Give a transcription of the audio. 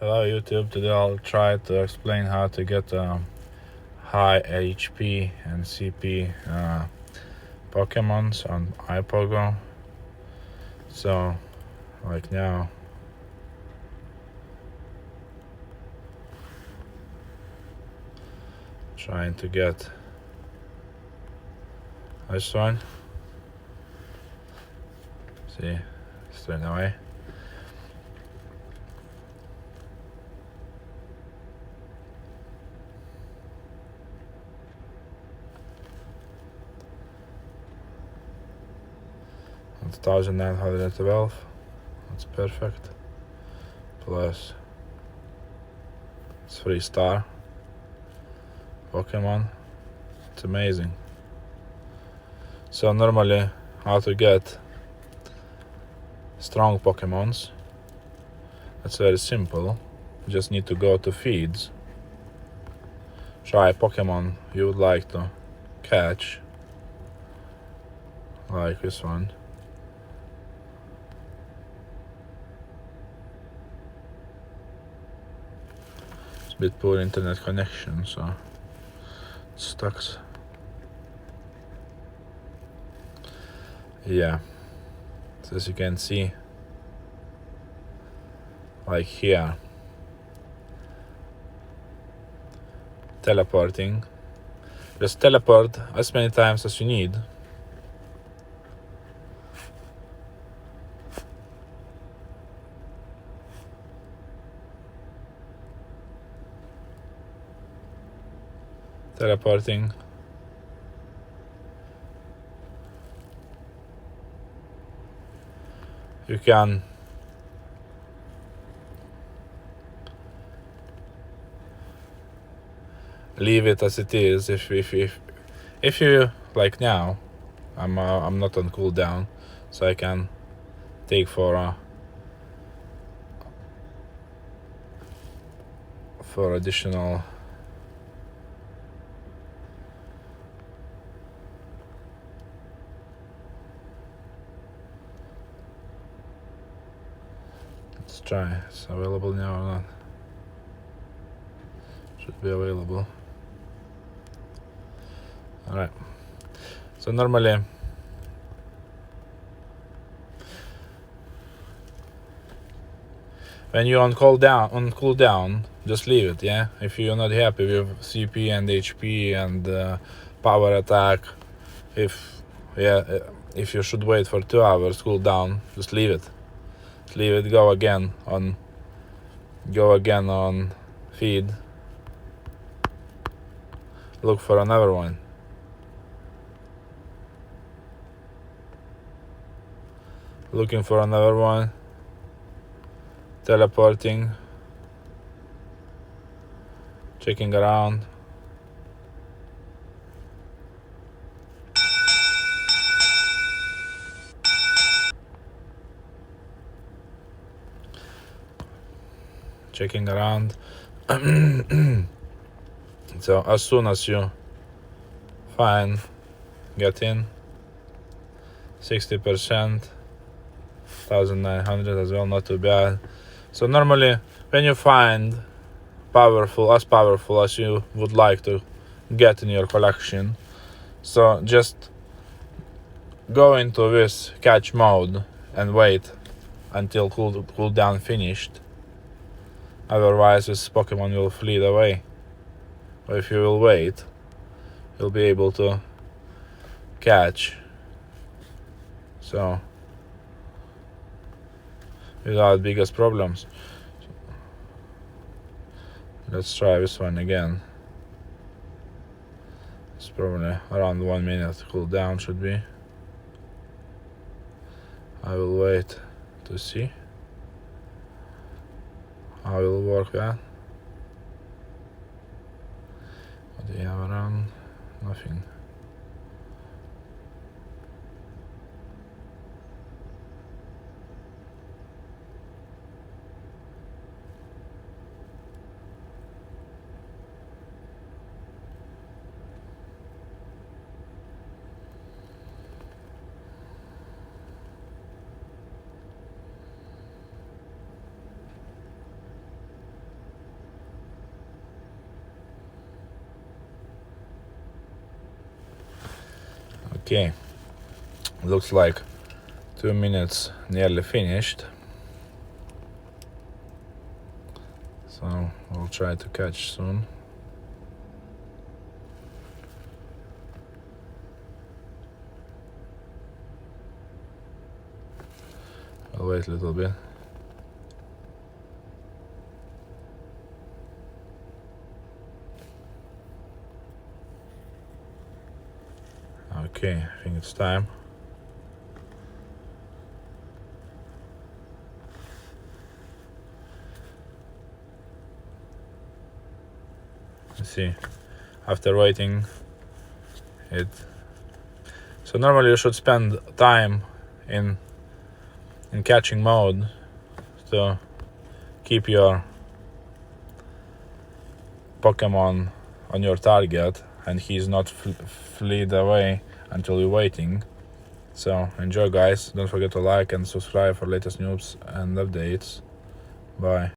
Hello YouTube, today I'll try to explain how to get high HP and CP Pokemons on IPOGO. So, like now, trying to get this one. See, straight away. It's 1912. That's perfect. Plus, it's 3-star Pokemon. It's amazing. So normally, how to get strong Pokemons? It's very simple. You just need to go to feeds. Try Pokemon you would like to catch, like this one. It's a bit poor internet connection, so it sucks. Yeah, so as you can see, like here, teleporting. Just teleport as many times as you need. Teleporting. You can leave it as it is if you like now. I'm not on cooldown, so I can take for additional let's try. It's available now or not? Should be available. Alright. So normally when you're on cooldown, just leave it, yeah? If you're not happy with CP and HP and power attack, if you should wait for 2 hours cooldown, just leave it. Leave it, go again on feed. Look for another one. Looking for another one. Teleporting. Checking around. Checking around. So as soon as you find, get in. 60%, 1900 as well, not too bad. So normally when you find as powerful as you would like to get in your collection, so just go into this catch mode and wait until cooldown finished. Otherwise this Pokemon will flee away. But if you will wait, you'll be able to catch. So without biggest problems. Let's try this one again. It's probably around 1 minute cooldown should be. I will wait to see how it will work that. What do you have around? Nothing. Okay, looks like 2 minutes nearly finished, so we'll try to catch soon. I'll wait a little bit. Okay, I think it's time. You see, after waiting it. So normally you should spend time in catching mode to keep your Pokemon on your target and he's not fleed away until you're waiting. So enjoy, guys. Don't forget to like and subscribe for latest news and updates. Bye.